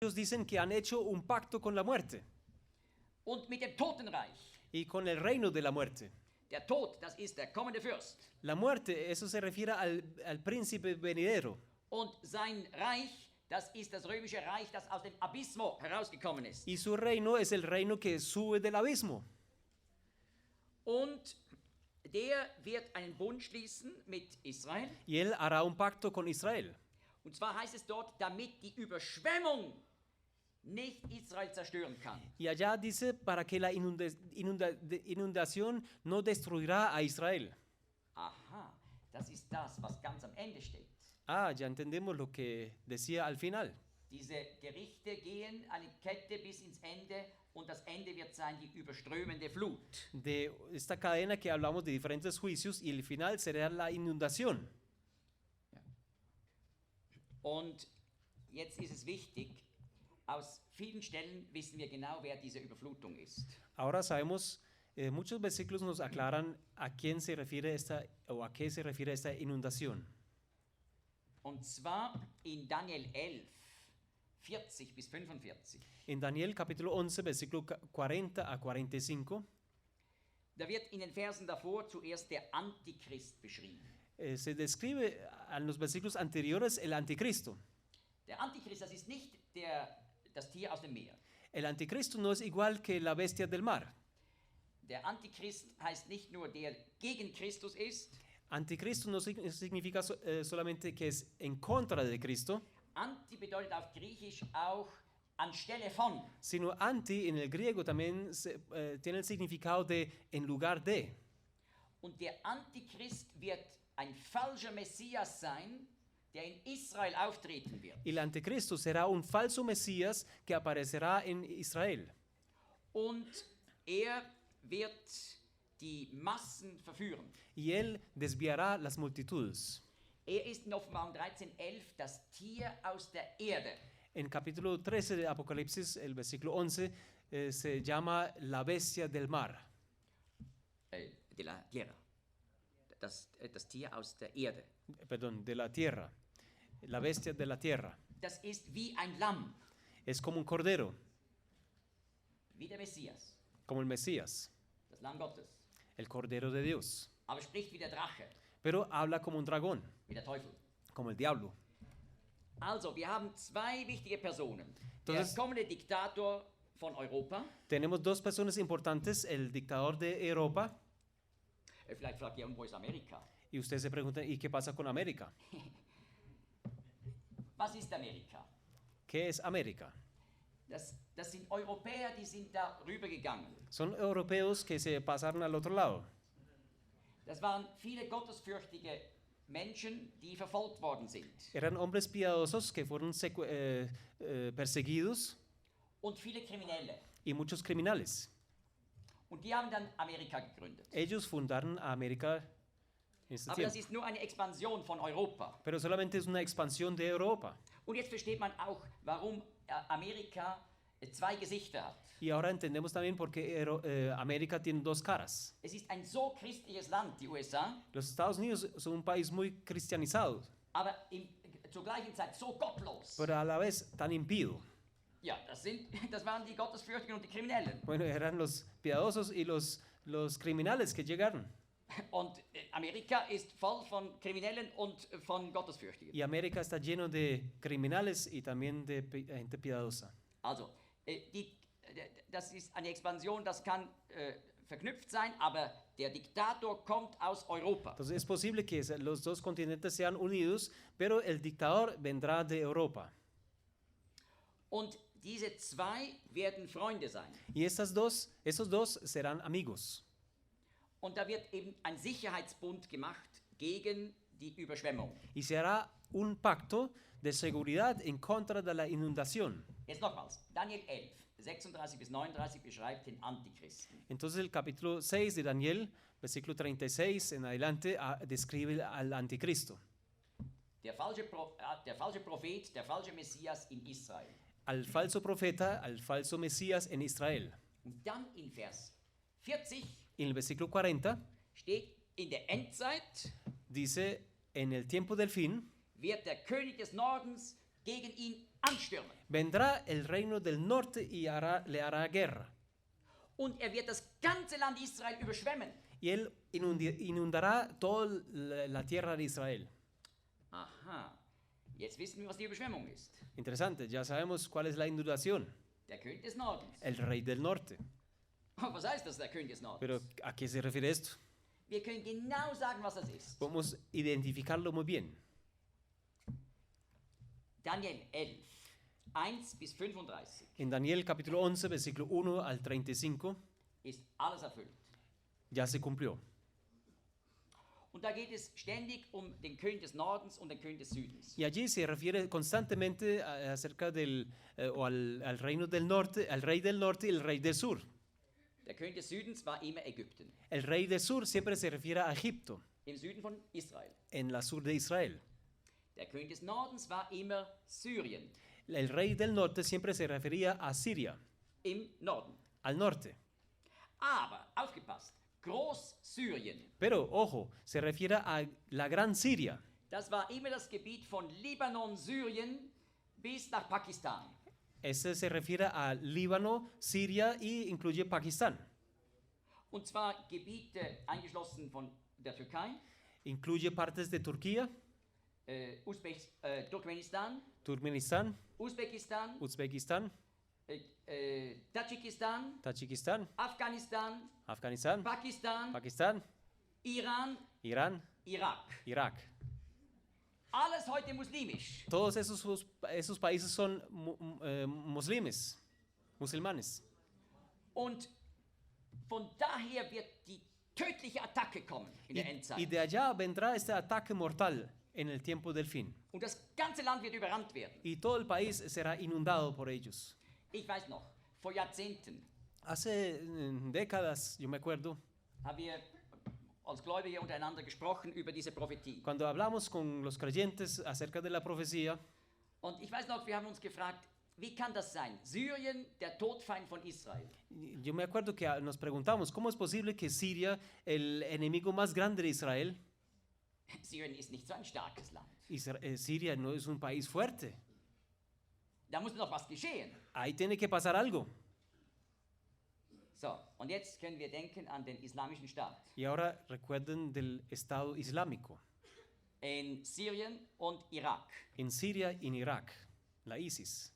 Ellos dicen que han hecho un pacto con la muerte und mit dem Totenreich. y con el reino de la muerte. Der Tod, das ist der kommende Fürst. La muerte, eso se refiere al príncipe venidero. Und sein Reich, das ist das römische Reich, das aus dem Abysmo herausgekommen ist. Y su reino es el reino que sube del abismo. Und der wird einen Bund schließen mit Israel. Y él hará un pacto con Israel. Und zwar heißt es dort, damit die Überschwemmung nicht Israel zerstören kann. Y allá dice para que la inundación no destruirá a Israel. Aha, das ist das, was ganz am Ende steht. Ah, ya entendemos lo que decía al final. Diese Gerichte gehen eine Kette bis ins Ende und das Ende wird sein die überströmende Flut. De esta cadena que hablamos de diferentes juicios y el final será la inundación. Und jetzt ist es wichtig, aus vielen Stellen wissen wir genau, wer diese Überflutung ist. Ahora sabemos, muchos versículos nos aclaran a quién se refiere esta o a qué se refiere esta inundación. Und zwar in Daniel 11, 40 bis 45. En Daniel capítulo 11, versículo 40 a 45, Da wird in den Versen davor zuerst der Antichrist beschrieben. se describe en los versículos anteriores el anticristo. Der Antichrist, das ist nicht das Tier aus dem Meer. El anticristo no es igual que la bestia del mar. Der Antichrist heißt nicht nur, der gegen Christus ist. Anticristo no significa solamente que es en contra de Cristo, Anti bedeutet auf Griechisch auch anstelle von. sino anti en el griego también tiene el significado de en lugar de. Und der Antichrist wird ein falscher Messias sein, der in Israel auftreten wird. Y el anticristo será un falso Mesías que aparecerá en Israel. Und er wird die Massen verführen. Y él desviará las multitudes. Er ist in Offenbarung 13,11 das Tier aus der Erde. En capítulo 13 de Apocalipsis, el versículo 11, se llama la bestia del mar. De la tierra. Das Tier aus der Erde. Perdón, de la tierra. La bestia de la tierra. Das ist wie ein Lamm, Es como un cordero, wie der Messias, como el Mesías, das Lamm Gottes. el cordero de Dios. Aber spricht wie der Drache, Pero habla como un dragón, wie der Teufel. como el diablo. Also, wir haben zwei wichtige Personen. Entonces- Der kommende Diktator von Europa. Tenemos dos personas importantes, el dictador de Europa, Vielleicht fragt ihr, und wo ist Amerika? y usted se pregunta, ¿y qué pasa con América? Was ist Amerika? ¿Qué es América? Das sind Europäer, die sind da rübergegangen. Son europeos que se pasaron al otro lado. Das waren viele gottesfürchtige Menschen, die verfolgt worden sind. Eran hombres piadosos que fueron perseguidos Und viele Kriminelle. y muchos criminales. Und die haben dann Amerika gegründet. Ellos fundaron a América en este Aber das tiempo. ist nur eine Expansion von Europa. Pero solamente es una expansión de Europa. Und jetzt versteht man auch, warum Amerika zwei Gesichter hat. Y ahora entendemos también por qué América tiene dos caras. Es ist ein so christliches Land, die USA, Los Estados Unidos son un país muy cristianizado, aber zur gleichen Zeit so gottlos. pero a la vez tan impío. Ja, das waren die Gottesfürchtigen und die Kriminellen. Bueno, eran los piadosos y los criminales que llegaron. Und Amerika ist voll von Kriminellen und von Gottesfürchtigen. Y América está lleno de criminales y también de gente piadosa. Also, das ist eine Expansion, das kann verknüpft sein, aber der Diktator kommt aus Europa. Entonces es posible que los dos continentes sean unidos, pero el dictador vendrá de Europa. Und diese zwei werden Freunde sein. Y esos dos serán amigos. Und da wird eben ein Sicherheitsbund gemacht gegen die Überschwemmung. Y se hará un pacto de seguridad en contra de la inundación. Jetzt nochmals, Daniel 11, 36 bis 39 beschreibt den Antichristen. Entonces el capítulo 6 de Daniel, versículo 36 en adelante, describe al anticristo. Der falsche Prophet, der falsche Messias in Israel. Al falso profeta, al falso Mesías en Israel. Und dann in Vers 40 En el versículo 40 steht, in der Endzeit dice, en el tiempo del fin, wird der König des Nordens gegen ihn anstürmen. Vendrá el reino del norte y le hará guerra. Und er wird das ganze Land Israel überschwemmen. Y él inundará toda la tierra de Israel. Aha, jetzt wissen wir, was die Überschwemmung ist. Interesante, ya sabemos cuál es la inundación. Der König des Nordens. El rey del norte. Was heißt das, der König des Nordens? Pero ¿a qué se refiere esto? Wir können genau sagen, was das ist. Podemos identificarlo muy bien. Daniel 11, 1 bis 35 En Daniel capítulo 11, versículo 1 al 35, ist alles erfüllt. ya se cumplió. Und da geht es ständig um den König des Nordens und den König des Südens. Y allí se refiere constantemente acerca al reino del norte, al rey del norte y el rey del sur. Der König des Südens war immer Ägypten, El rey del sur siempre se refiere a Egipto, im Süden von Israel. en la sur de Israel. Der König des Nordens war immer Syrien, El rey del norte siempre se refería a Siria, im Norden. al norte. Aber, aufgepasst, Großsyrien, Pero, ojo, se refiere a la gran Siria. das war immer das Gebiet von Libanon, Syrien bis nach Pakistan. Este se refiere a Líbano, Siria y incluye Pakistán. Und zwar Gebiete eingeschlossen von der Türkei, Incluye partes de Turquía, Turkmenistan, Turkmenistán, Usbekistan, Uzbekistán, Tadschikistan, Tayikistán, Afghanistan, Afganistán, Pakistan, Pakistán, Iran, Irán, Irak. Irak. Alles heute muslimisch. Todos esos países son musulmanes. Und von daher wird die tödliche Attacke kommen in der Y Endzeit. de allá vendrá este ataque mortal en el tiempo del fin. Und das ganze Land wird überrannt werden. Y todo el país será inundado por ellos. Ich weiß noch, vor Jahrzehnten Hace décadas, yo me acuerdo, haben wir als Gläubige untereinander gesprochen über diese Prophetie. cuando hablamos con los creyentes acerca de la profecía, Und ich weiß noch, wir haben uns gefragt, wie kann das sein? Syrien, der Todfeind von Israel. yo me acuerdo que nos preguntamos, ¿cómo es posible que Siria, el enemigo más grande de Israel, Syrien ist nicht so ein starkes Land. Siria no es un país fuerte? Da muss noch was geschehen. Ahí tiene que pasar algo. So, und jetzt können wir denken an den islamischen Staat Y ahora recuerden del Estado Islámico in Syrien und Irak. en Siria y en Irak, la ISIS.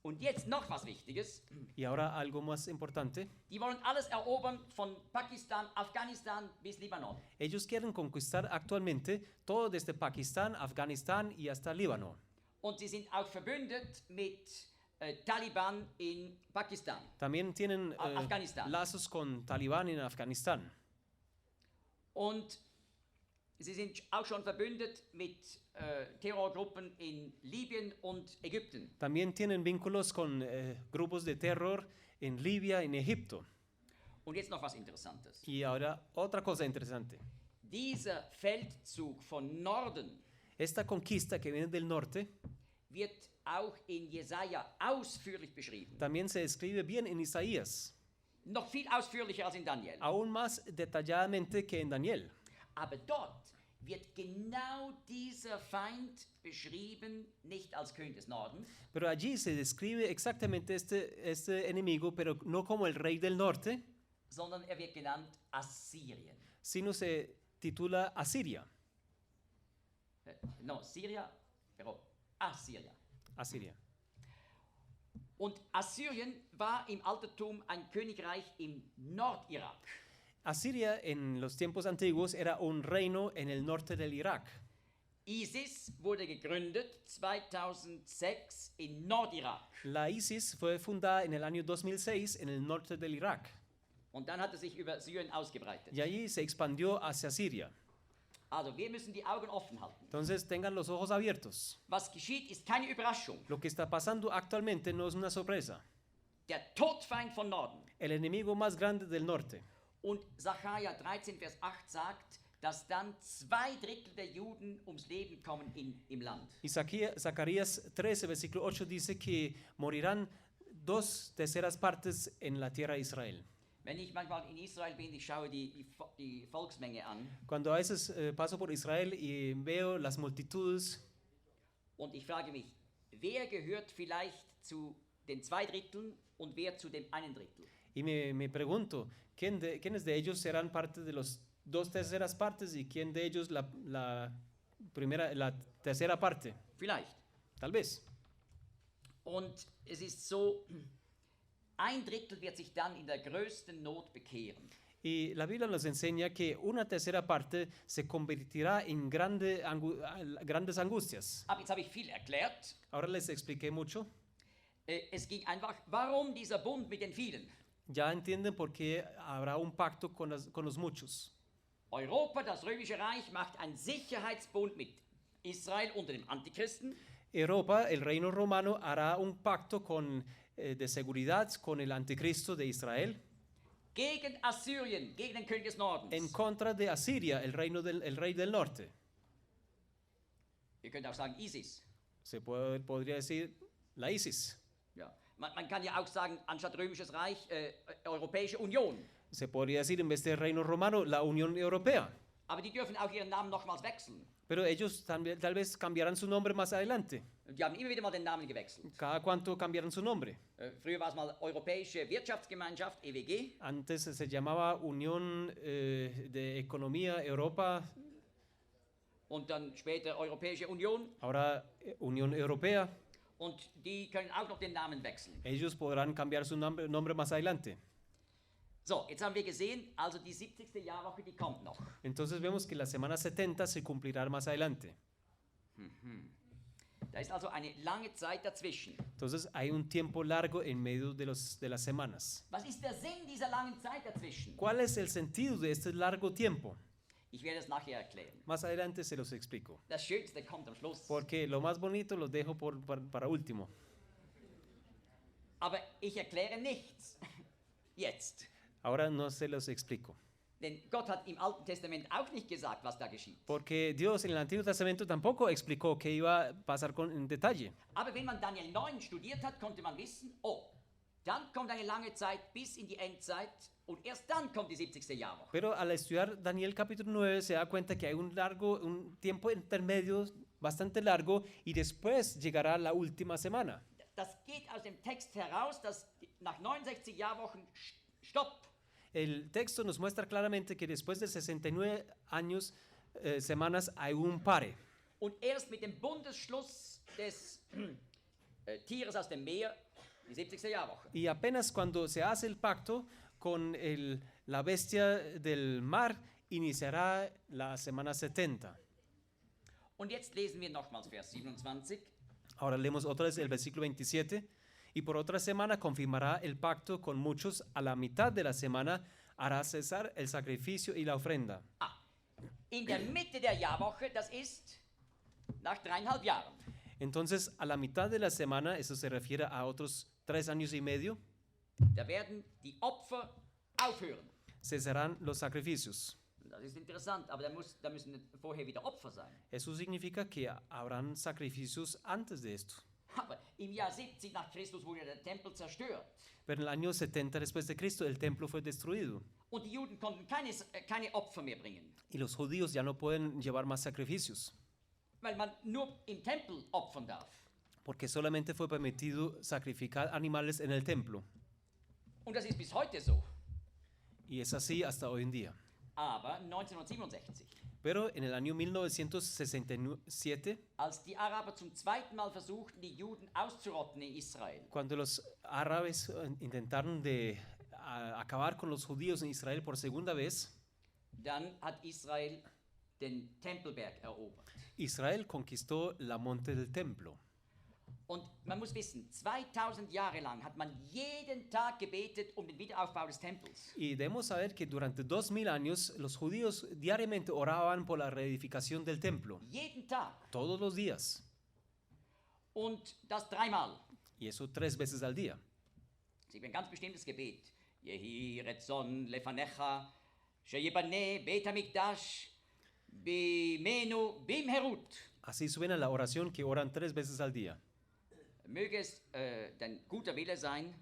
Und jetzt noch was Wichtiges. Y ahora algo más importante, Die wollen alles erobern von Pakistan, Afghanistan bis Libanon. ellos quieren conquistar actualmente todo desde Pakistán, Afganistán y hasta Líbano. Und sie sind auch verbündet mit Taliban in Pakistan. También tienen Afganistán. lazos con Talibán en Afganistán. Und sie sind auch schon verbündet mit Terrorgruppen in Libyen und Ägypten. También tienen vínculos con grupos de terror en Libia, en Egipto. Und jetzt noch was Interessantes. Y ahora otra cosa interesante. Dieser Feldzug von Norden Esta conquista que viene del norte wird auch in Jesaja ausführlich beschrieben. también se describe bien en Isaías, Noch viel ausführlicher als in Daniel. aún más detalladamente que en Daniel. Aber dort wird genau dieser Feind beschrieben, nicht als König des Nordens, Pero allí se describe exactamente este enemigo, pero no como el rey del norte, sondern er wird genannt Assyrien. sino se titula Asiria. No, Syria, pero Assyria. Asiria. Und Assyrien war im Altertum ein Königreich im Nordirak. Asiria en los tiempos antiguos era un reino en el norte del Irak. ISIS wurde gegründet 2006 in Nordirak. La ISIS fue fundada en el año 2006 en el norte del Irak Und dann hat er sich über Syrien ausgebreitet. y allí se expandió hacia Siria. Also wir müssen die Augen offen halten. Entonces tengan los ojos abiertos. Was geschieht, ist keine Überraschung. Lo que está pasando actualmente no es una sorpresa. Der Todfeind von Norden. El enemigo más grande del norte. Und Sacharja 13, Vers 8 sagt, dass dann 2/3 der Juden ums Leben kommen im Land. Y Zacarías 13, versículo 8 dice que morirán 2/3 partes en la tierra de Israel. Wenn ich manchmal in Israel bin, ich schaue die Volksmenge an Cuando a veces paso por Israel y veo las multitudes und ich frage mich, wer gehört vielleicht zu den 2 Dritteln und wer zu dem 1 Drittel? Y me pregunto, ¿quiénes de ellos serán parte de los 2/3 partes y quién de ellos la tercera parte? Vielleicht. Tal vez. Und es ist so, 1 Drittel wird sich dann in der größten Not bekehren. Y la Biblia nos enseña que una tercera parte se convertirá en grandes angustias. Aber jetzt habe ich viel erklärt. Ahora les expliqué mucho. Es ging einfach, warum dieser Bund mit den vielen? Ya entienden por qué habrá un pacto con los muchos. Europa, das Römische Reich, macht einen Sicherheitsbund mit Israel unter dem Antichristen. Europa, el reino romano, hará un pacto de seguridad con el anticristo de Israel Gegen Assyrien, gegen den König des Nordens. en contra de Asiria, el rey del norte. Ihr könnt auch sagen ISIS. Podría decir la ISIS. Ja. Man kann ja auch sagen, anstatt Römisches Reich, Europäische Union. Se podría decir en vez del reino romano, la Unión Europea. Aber die dürfen auch ihren Namen nochmals wechseln. Pero ellos también, tal vez cambiarán su nombre más adelante. Die haben immer wieder mal den Namen gewechselt. Cada cuánto cambiarán su nombre. Früher war es mal Europäische Wirtschaftsgemeinschaft, EWG. Antes se llamaba Unión de Economía Europa. Und dann später Europäische Union. Ahora Unión Europea. Und die können auch noch den Namen wechseln. Ellos podrán cambiar su nombre más adelante. So, jetzt haben wir gesehen, also die 70. Jahrwoche, die kommt noch. Entonces vemos que la semana 70 se cumplirá más adelante. Da ist also eine lange Zeit dazwischen. Entonces hay un tiempo largo en medio de las semanas. Was ist der Sinn dieser langen Zeit dazwischen? ¿Cuál es el sentido de este largo tiempo? Ich werde es nachher erklären. Más adelante se los explico. Das Schönste kommt am Schluss. Porque lo más bonito lo dejo para último. Aber ich erkläre nichts. Jetzt. Ahora no se los explico. Denn Gott hat im Alten Testament auch nicht gesagt, was da geschieht. Porque Dios en el Antiguo Testamento tampoco explicó qué iba a pasar en detalle. Aber wenn man Daniel 9 studiert hat, konnte man wissen, oh, dann kommt eine lange Zeit bis in die Endzeit und erst dann kommt die 70. Jahrwoche. Pero al estudiar Daniel capítulo 9 se da cuenta que hay un tiempo intermedio bastante largo y después llegará la última semana. Das geht aus dem Text heraus, dass nach 69 Jahrwochen Stopp. El texto nos muestra claramente que después de 69 semanas hay un pare. Und erst mit dem Bundesschluss des Tieres aus dem Meer, die 70. Jahrwoche. Y apenas cuando se hace el pacto con la bestia del mar, iniciará la semana 70. Und jetzt lesen wir nochmals Vers 27. Ahora leemos otra vez el versículo 27. Y por otra semana confirmará el pacto con muchos. A la mitad de la semana hará cesar el sacrificio y la ofrenda. In der Mitte der Jahrwoche, das ist nach 3,5 Jahren. Entonces, a la mitad de la semana, eso se refiere a otros 3 años y medio, Da werden die Opfer aufhören. cesarán los sacrificios. Das ist interessant, aber da müssen vorher wieder Opfer sein. Eso significa que habrán sacrificios antes de esto. Aber im Jahr 70 nach Christus wurde der Tempel zerstört. Pero en el año 70 después de Cristo, el templo fue destruido. Und die Juden konnten keine Opfer mehr bringen. Y los judíos ya no pueden llevar más sacrificios, Weil man nur im Tempel opfern darf. porque solamente fue permitido sacrificar animales en el templo. Und das ist bis heute so. Y es así hasta hoy en día. Aber 1967, Pero en el año 1967, als die Araber zum zweiten Mal versuchten, die Juden auszurotten in Israel, cuando los árabes intentaron de acabar con los judíos en Israel por segunda vez, dann hat Israel den Tempelberg erobert. Israel conquistó la monte del templo. Und man muss wissen, 2000 Jahre lang hat man jeden Tag gebetet um den Wiederaufbau des Tempels. Y debemos saber que durante 2000 años los judíos diariamente oraban por la reedificación del templo, Jeden Tag. todos los días, Und das 3-mal. y eso 3 veces al día. Das ist ein ganz bestimmtes Gebet. Yehi Retzon Lefanecha, Sheyibane Bet HaMikdash, Bimenu Bimherut. Así suena la oración que oran 3 veces al día. Möge es dein guter Wille sein,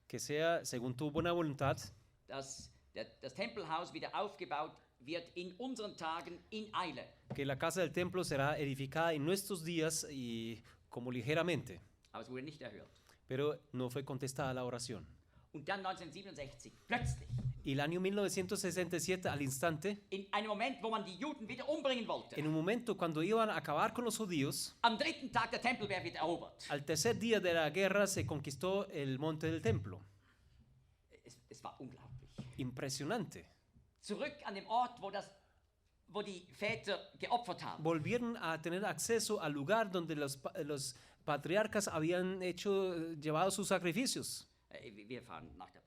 Que sea, según tu buena voluntad, dass das Tempelhaus wieder aufgebaut wird in unseren Tagen in Eile. que la casa del templo será edificada en nuestros días y como ligeramente. Aber es wurde nicht erhört. pero no fue contestada la oración. Und dann 1967, plötzlich, Y el año 1967, al instante, in einem Moment, wo man die Juden wieder umbringen wollte, en un momento cuando iban a acabar con los judíos, am dritten Tag der Tempelberg wird erobert. al tercer día de la guerra se conquistó el monte del templo. Es war unglaublich. Impresionante. Zurück an den Ort, wo die Väter geopfert haben. Volvieron a tener acceso al lugar donde los patriarcas habían llevado sus sacrificios. Wir fahren nach der